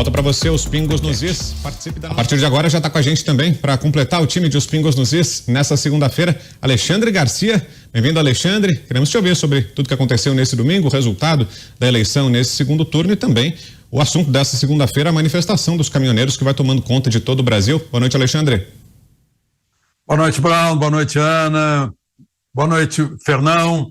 volta para você os Pingos nos Is. Participe da... A partir de agora já está com a gente também para completar o time de Os Pingos nos Is nessa segunda-feira, Alexandre Garcia. Bem-vindo, Alexandre. Queremos te ouvir sobre tudo que aconteceu nesse domingo, o resultado da eleição nesse segundo turno e também o assunto dessa segunda-feira, a manifestação dos caminhoneiros que vai tomando conta de todo o Brasil. Boa noite, Alexandre. Boa noite, Brown. Boa noite, Ana. Boa noite, Fernão.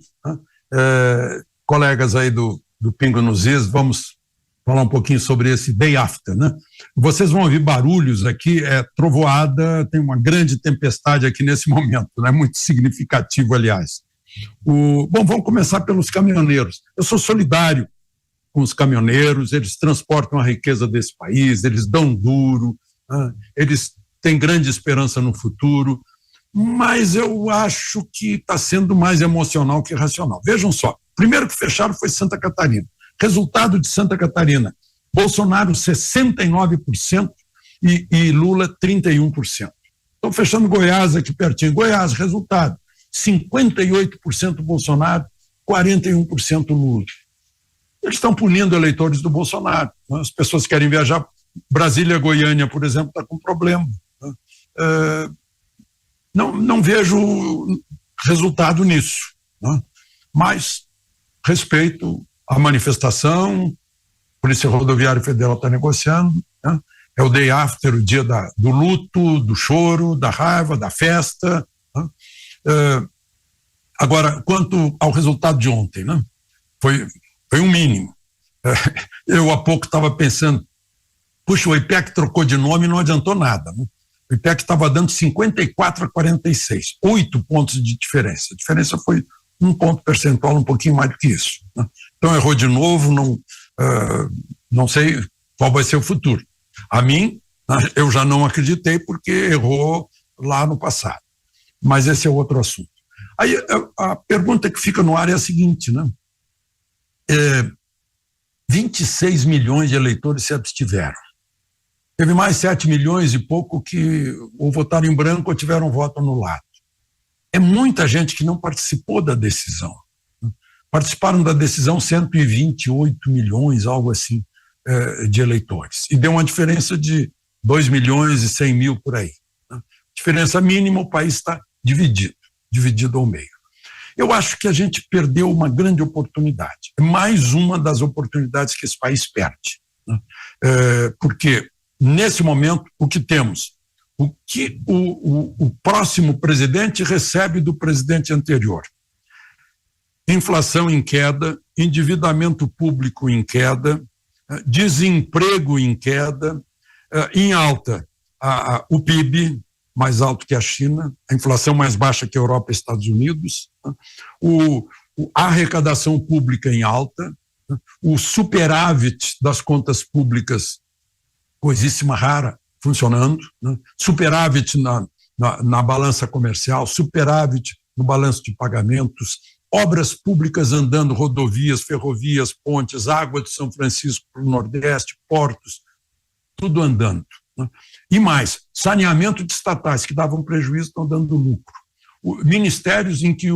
Colegas aí do Pingo nos Is, vamos falar um pouquinho sobre esse day after, né? Vocês vão ouvir barulhos aqui, trovoada, tem uma grande tempestade aqui nesse momento, né? Muito significativo, aliás. Bom, vamos começar pelos caminhoneiros. Eu sou solidário com os caminhoneiros, eles transportam a riqueza desse país, eles dão duro, né? Eles têm grande esperança no futuro, mas eu acho que está sendo mais emocional que racional. Vejam só, primeiro que fecharam foi Santa Catarina. Resultado de Santa Catarina, Bolsonaro 69% e Lula 31%. Estão fechando Goiás aqui pertinho. Goiás, resultado, 58% Bolsonaro, 41% Lula. Eles estão punindo eleitores do Bolsonaro. Né? As pessoas querem viajar. Brasília, Goiânia, por exemplo, está com problema. Né? Não vejo resultado nisso. Né? Mas respeito a manifestação, a Polícia Rodoviária Federal está negociando, né? É o day after, o dia do luto, do choro, da raiva, da festa. Né? Agora, quanto ao resultado de ontem, né? Foi um mínimo. Eu há pouco estava pensando, puxa, o IPEC trocou de nome e não adiantou nada. Né? O IPEC estava dando 54-46, 8 pontos de diferença. A diferença foi 1 ponto percentual, um pouquinho mais do que isso. Né? Então errou de novo, não sei qual vai ser o futuro. A mim, eu já não acreditei porque errou lá no passado. Mas esse é outro assunto. Aí a pergunta que fica no ar é a seguinte, né? 26 milhões de eleitores se abstiveram. Teve mais 7 milhões e pouco que ou votaram em branco ou tiveram voto anulado. É muita gente que não participou da decisão. Participaram da decisão 128 milhões, algo assim, de eleitores. E deu uma diferença de 2 milhões e 100 mil por aí. Diferença mínima, o país está dividido ao meio. Eu acho que a gente perdeu uma grande oportunidade. É mais uma das oportunidades que esse país perde. Porque, nesse momento, o que temos? O que o próximo presidente recebe do presidente anterior? Inflação em queda, endividamento público em queda, desemprego em queda, em alta o PIB, mais alto que a China, a inflação mais baixa que a Europa e Estados Unidos, a arrecadação pública em alta, o superávit das contas públicas, coisíssima rara, funcionando, né? Superávit na balança comercial, superávit no balanço de pagamentos, obras públicas andando, rodovias, ferrovias, pontes, água de São Francisco para o Nordeste, portos, tudo andando. Né? E mais, saneamento de estatais que davam prejuízo estão dando lucro. Ministérios em que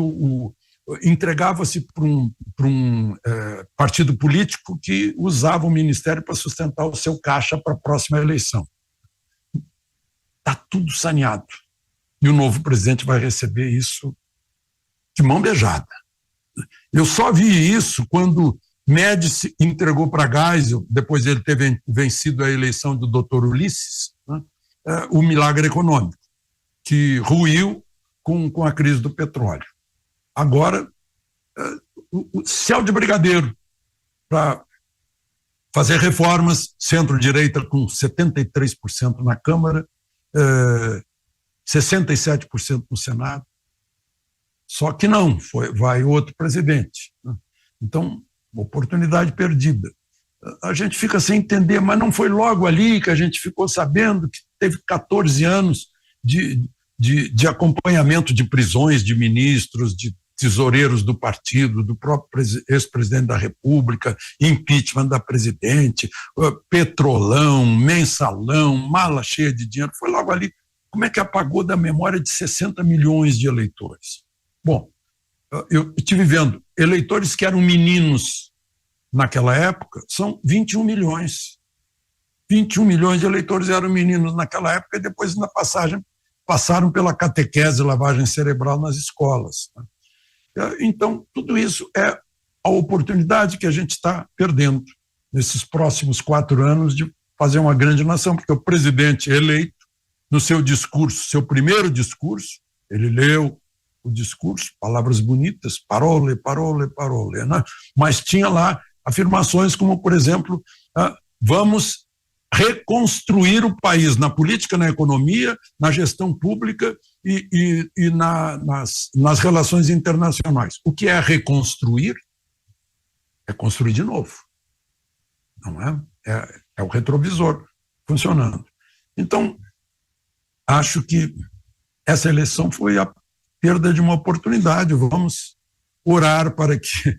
entregava-se para um partido político que usava o ministério para sustentar o seu caixa para a próxima eleição. Está tudo saneado. E o novo presidente vai receber isso de mão beijada. Eu só vi isso quando Médici entregou para Geisel, depois de ele ter vencido a eleição do doutor Ulisses, né, o milagre econômico, que ruiu com a crise do petróleo. Agora, o céu de brigadeiro para fazer reformas, centro-direita com 73% na Câmara, 67% no Senado. Só que não, vai outro presidente. Então, oportunidade perdida. A gente fica sem entender, mas não foi logo ali que a gente ficou sabendo que teve 14 anos de acompanhamento de prisões de ministros, de tesoureiros do partido, do próprio ex-presidente da República, impeachment da presidente, petrolão, mensalão, mala cheia de dinheiro. Foi logo ali. Como é que apagou da memória de 60 milhões de eleitores? Bom, eu estive vendo, eleitores que eram meninos naquela época, são 21 milhões. 21 milhões de eleitores eram meninos naquela época e depois na passaram pela catequese, lavagem cerebral nas escolas. Então, tudo isso é a oportunidade que a gente está perdendo nesses próximos 4 anos de fazer uma grande nação, porque o presidente eleito, no seu discurso, seu primeiro discurso, ele leu o discurso, palavras bonitas, parole, parole, parole, né? Mas tinha lá afirmações como, por exemplo, vamos reconstruir o país na política, na economia, na gestão pública e nas relações internacionais. O que é reconstruir? É construir de novo. Não é? É o retrovisor funcionando. Então, acho que essa eleição foi a perda de uma oportunidade. Vamos orar para que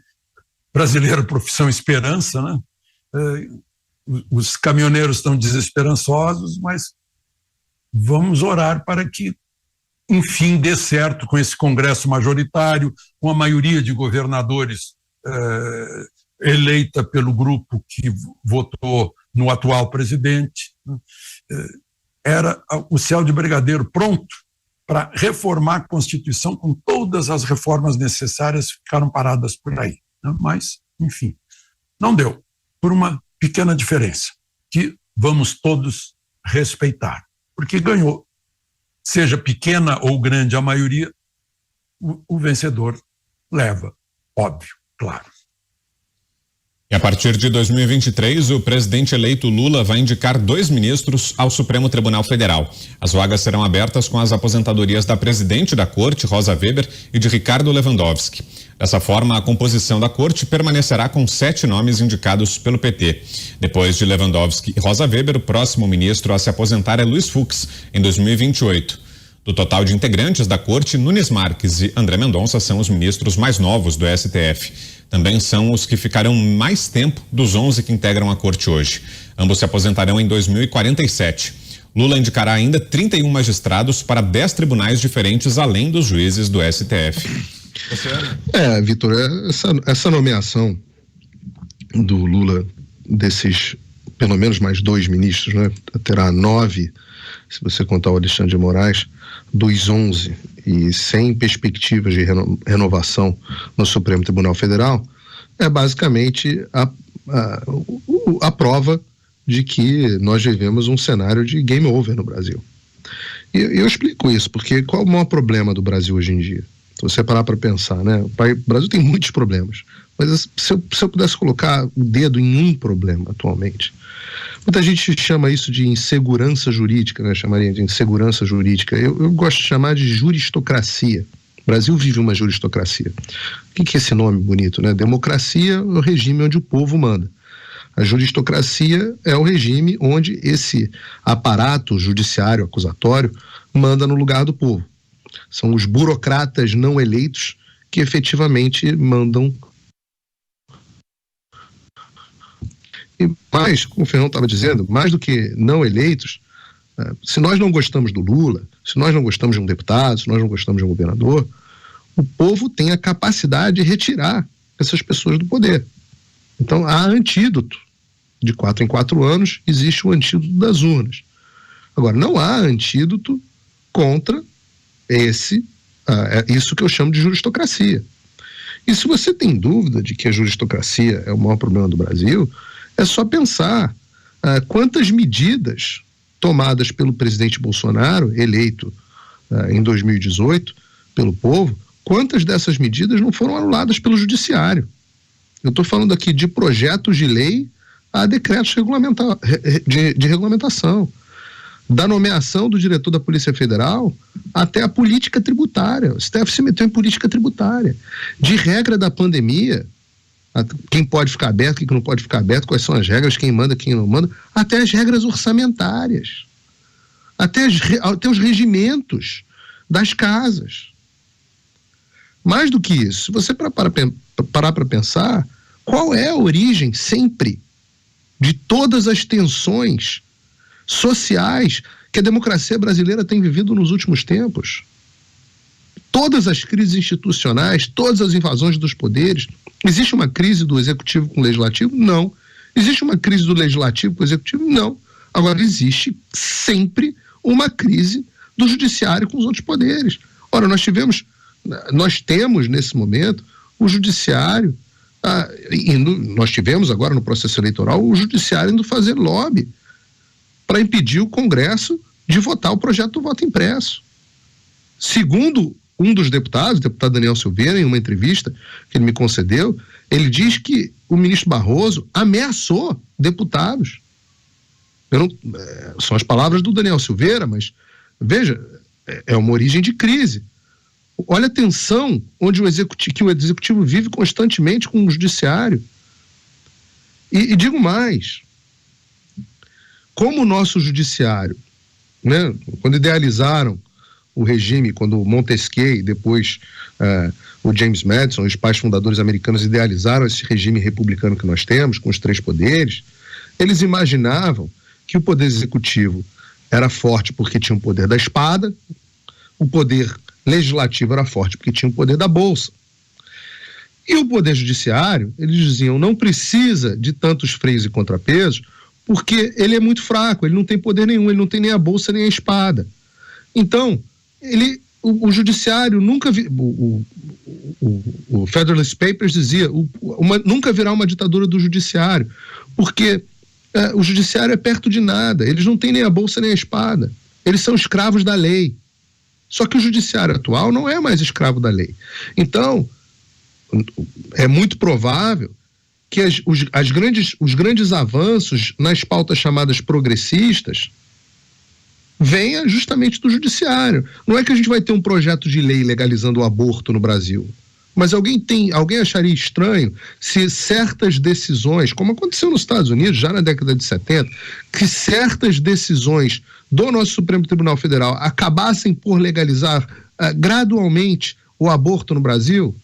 brasileiro, profissão esperança, né? Os caminhoneiros estão desesperançosos, mas vamos orar para que, enfim, dê certo com esse Congresso majoritário, com a maioria de governadores eleita pelo grupo que votou no atual presidente. Era o céu de brigadeiro pronto para reformar a Constituição com todas as reformas necessárias, ficaram paradas por aí. Mas, enfim, não deu, por uma pequena diferença, que vamos todos respeitar, porque ganhou, seja pequena ou grande a maioria, o vencedor leva, óbvio, claro. E a partir de 2023, o presidente eleito Lula vai indicar 2 ministros ao Supremo Tribunal Federal. As vagas serão abertas com as aposentadorias da presidente da Corte, Rosa Weber, e de Ricardo Lewandowski. Dessa forma, a composição da Corte permanecerá com 7 nomes indicados pelo PT. Depois de Lewandowski e Rosa Weber, o próximo ministro a se aposentar é Luiz Fux, em 2028. Do total de integrantes da Corte, Nunes Marques e André Mendonça são os ministros mais novos do STF. Também são os que ficarão mais tempo dos 11 que integram a Corte hoje. Ambos se aposentarão em 2047. Lula indicará ainda 31 magistrados para 10 tribunais diferentes, além dos juízes do STF. Vitor, essa nomeação do Lula, desses pelo menos mais 2 ministros, né? Terá 9, se você contar o Alexandre de Moraes, dos 11, e sem perspectivas de renovação no Supremo Tribunal Federal, é basicamente a prova de que nós vivemos um cenário de game over no Brasil. E eu explico isso, porque qual é o maior problema do Brasil hoje em dia? Se você parar para pensar, né? O Brasil tem muitos problemas, mas se eu pudesse colocar o dedo em um problema atualmente, muita gente chama isso de insegurança jurídica, né? Chamaria de insegurança jurídica. Eu gosto de chamar de juristocracia. O Brasil vive uma juristocracia. O que é esse nome bonito, né? Democracia é o regime onde o povo manda. A juristocracia é o regime onde esse aparato judiciário, acusatório, manda no lugar do povo. São os burocratas não eleitos que efetivamente mandam. E mais, como o Fernando estava dizendo, mais do que não eleitos, se nós não gostamos do Lula, se nós não gostamos de um deputado, se nós não gostamos de um governador, o povo tem a capacidade de retirar essas pessoas do poder. Então, há antídoto. De 4 em 4 anos, existe o antídoto das urnas. Agora, não há antídoto contra isso que eu chamo de juristocracia. E se você tem dúvida de que a juristocracia é o maior problema do Brasil, é só pensar quantas medidas tomadas pelo presidente Bolsonaro, eleito em 2018 pelo povo, quantas dessas medidas não foram anuladas pelo judiciário. Eu estou falando aqui de projetos de lei a decretos de regulamentação, da nomeação do diretor da Polícia Federal até a política tributária. O STF se meteu em política tributária, de regra da pandemia, quem pode ficar aberto, quem não pode ficar aberto, quais são as regras, quem manda, quem não manda, até as regras orçamentárias, até os regimentos das casas. Mais do que isso, se você parar para pensar, qual é a origem sempre de todas as tensões sociais que a democracia brasileira tem vivido nos últimos tempos? Todas as crises institucionais, todas as invasões dos poderes. Existe uma crise do executivo com o legislativo? Não. Existe uma crise do legislativo com o executivo? Não. Agora, existe sempre uma crise do judiciário com os outros poderes. Ora, nós temos nesse momento o judiciário nós tivemos agora no processo eleitoral o judiciário indo fazer lobby para impedir o Congresso de votar o projeto do voto impresso. Segundo um dos deputados, o deputado Daniel Silveira, em uma entrevista que ele me concedeu, ele diz que o ministro Barroso ameaçou deputados. São as palavras do Daniel Silveira, mas veja, é uma origem de crise. Olha a tensão onde o executivo vive constantemente com o judiciário. E digo mais, como o nosso judiciário, né, quando idealizaram o regime, quando Montesquieu e depois o James Madison, os pais fundadores americanos, idealizaram esse regime republicano que nós temos, com os 3 poderes, eles imaginavam que o poder executivo era forte porque tinha o poder da espada, o poder legislativo era forte porque tinha o poder da bolsa. E o poder judiciário, eles diziam, não precisa de tantos freios e contrapesos, porque ele é muito fraco, ele não tem poder nenhum, ele não tem nem a bolsa nem a espada. Então, o judiciário nunca... O Federalist Papers dizia, nunca virá uma ditadura do judiciário, porque o judiciário é perto de nada, eles não têm nem a bolsa nem a espada, eles são escravos da lei. Só que o judiciário atual não é mais escravo da lei. Então, é muito provável que os grandes avanços nas pautas chamadas progressistas venha justamente do judiciário. Não é que a gente vai ter um projeto de lei legalizando o aborto no Brasil, mas alguém acharia estranho se certas decisões, como aconteceu nos Estados Unidos já na década de 70, que certas decisões do nosso Supremo Tribunal Federal acabassem por legalizar gradualmente o aborto no Brasil?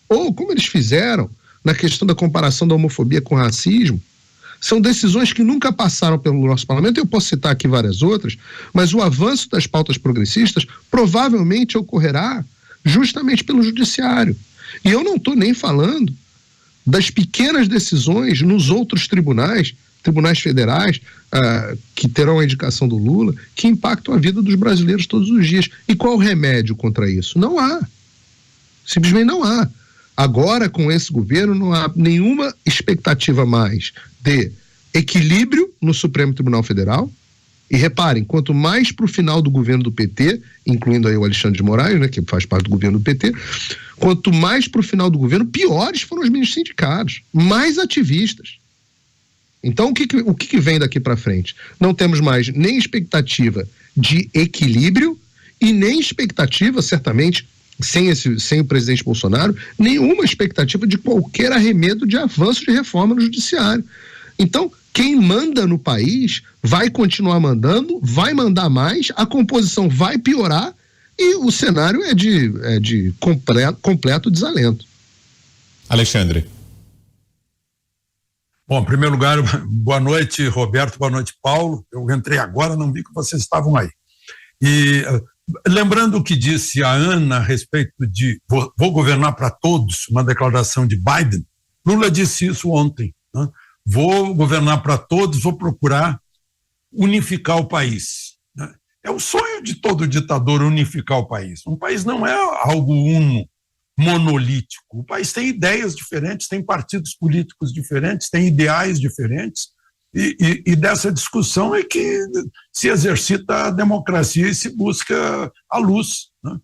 Ou como eles fizeram na questão da comparação da homofobia com o racismo? São decisões que nunca passaram pelo nosso parlamento, eu posso citar aqui várias outras, mas o avanço das pautas progressistas provavelmente ocorrerá justamente pelo judiciário. E eu não estou nem falando das pequenas decisões nos outros tribunais federais, que terão a indicação do Lula, que impactam a vida dos brasileiros todos os dias. E qual o remédio contra isso? Não há. Simplesmente não há. Agora, com esse governo, não há nenhuma expectativa mais de equilíbrio no Supremo Tribunal Federal. E reparem, quanto mais para o final do governo do PT, incluindo aí o Alexandre de Moraes, né, que faz parte do governo do PT, quanto mais para o final do governo, piores foram os ministros sindicatos, mais ativistas. Então, o que vem daqui para frente? Não temos mais nem expectativa de equilíbrio e nem expectativa, certamente, sem o presidente Bolsonaro, nenhuma expectativa de qualquer arremedo de avanço de reforma no judiciário. Então, quem manda no país vai continuar mandando, vai mandar mais, a composição vai piorar e o cenário é de completo desalento. Alexandre. Bom, em primeiro lugar, boa noite, Roberto, boa noite, Paulo. Eu entrei agora, não vi que vocês estavam aí. E lembrando o que disse a Ana a respeito de vou governar para todos, uma declaração de Biden, Lula disse isso ontem, né? Vou governar para todos, vou procurar unificar o país. Né? É o sonho de todo ditador unificar o país. Um país não é algo monolítico. O país tem ideias diferentes, tem partidos políticos diferentes, tem ideais diferentes, e dessa discussão é que se exercita a democracia e se busca a luz. Né?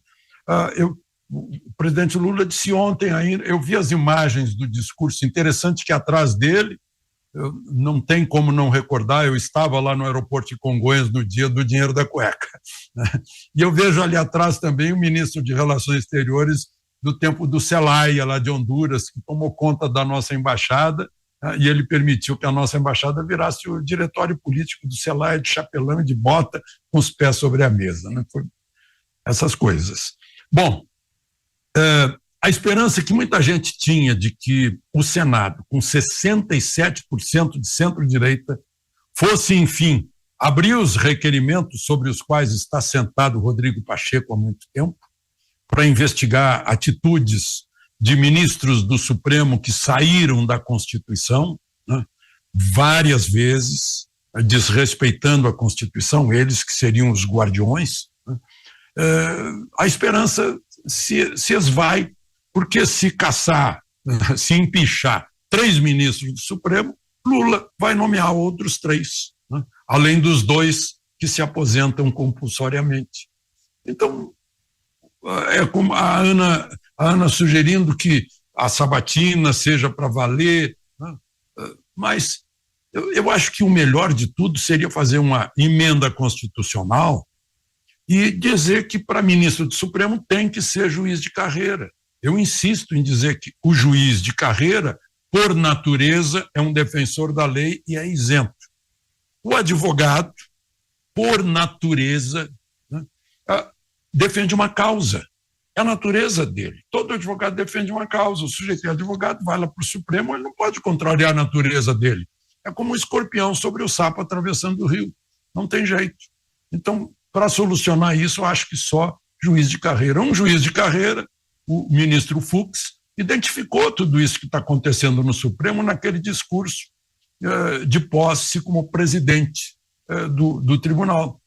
O presidente Lula disse ontem ainda, eu vi as imagens do discurso, interessante que atrás dele, não tem como não recordar, eu estava lá no aeroporto de Congonhas no dia do dinheiro da cueca. Né? E eu vejo ali atrás também o ministro de Relações Exteriores do tempo do Zelaya, lá de Honduras, que tomou conta da nossa embaixada, né? E ele permitiu que a nossa embaixada virasse o diretório político do Zelaya de chapelão e de bota, com os pés sobre a mesa. Né? Foi essas coisas. Bom, a esperança que muita gente tinha de que o Senado, com 67% de centro-direita, fosse, enfim, abrir os requerimentos sobre os quais está sentado o Rodrigo Pacheco há muito tempo, para investigar atitudes de ministros do Supremo que saíram da Constituição, né, várias vezes, desrespeitando a Constituição, eles que seriam os guardiões, né? A esperança se esvai, porque se caçar, se empichar 3 ministros do Supremo, Lula vai nomear outros 3, né? Além dos 2 que se aposentam compulsoriamente. Então, é como a Ana sugerindo que a sabatina seja para valer, né? Mas eu acho que o melhor de tudo seria fazer uma emenda constitucional e dizer que para ministro do Supremo tem que ser juiz de carreira. Eu insisto em dizer que o juiz de carreira, por natureza, é um defensor da lei e é isento. O advogado, por natureza, né, defende uma causa. É a natureza dele. Todo advogado defende uma causa. O sujeito é advogado, vai lá para o Supremo, ele não pode contrariar a natureza dele. É como um escorpião sobre o sapo atravessando o rio. Não tem jeito. Então, para solucionar isso, eu acho que só juiz de carreira. Um juiz de carreira, o ministro Fux, identificou tudo isso que está acontecendo no Supremo naquele discurso de posse como presidente do tribunal.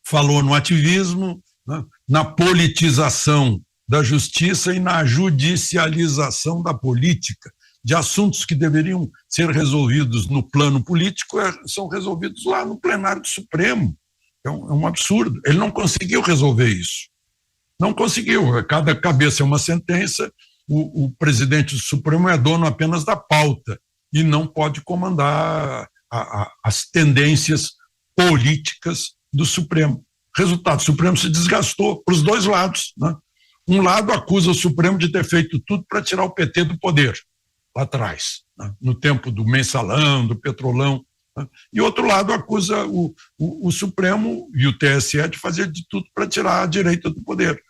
Falou no ativismo, né, na politização da justiça e na judicialização da política, de assuntos que deveriam ser resolvidos no plano político, são resolvidos lá no plenário do Supremo. É um absurdo. Ele não conseguiu resolver isso. Não conseguiu. Cada cabeça é uma sentença, o presidente do Supremo é dono apenas da pauta e não pode comandar as tendências políticas do Supremo. Resultado, o Supremo se desgastou para os dois lados, né? Um lado acusa o Supremo de ter feito tudo para tirar o PT do poder, lá atrás, né? No tempo do mensalão, do petrolão, né? E outro lado acusa o Supremo e o TSE de fazer de tudo para tirar a direita do poder.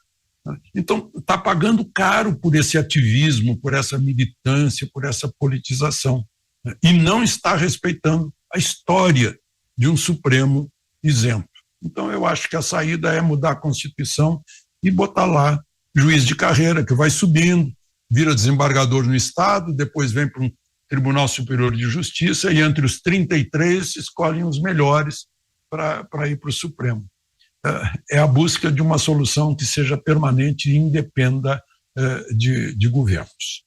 Então, está pagando caro por esse ativismo, por essa militância, por essa politização, né? E não está respeitando a história de um Supremo isento. Então, eu acho que a saída é mudar a Constituição e botar lá juiz de carreira, que vai subindo, vira desembargador no Estado, depois vem para um Tribunal Superior de Justiça e entre os 33 escolhem os melhores para ir para o Supremo. É a busca de uma solução que seja permanente e independa de governos.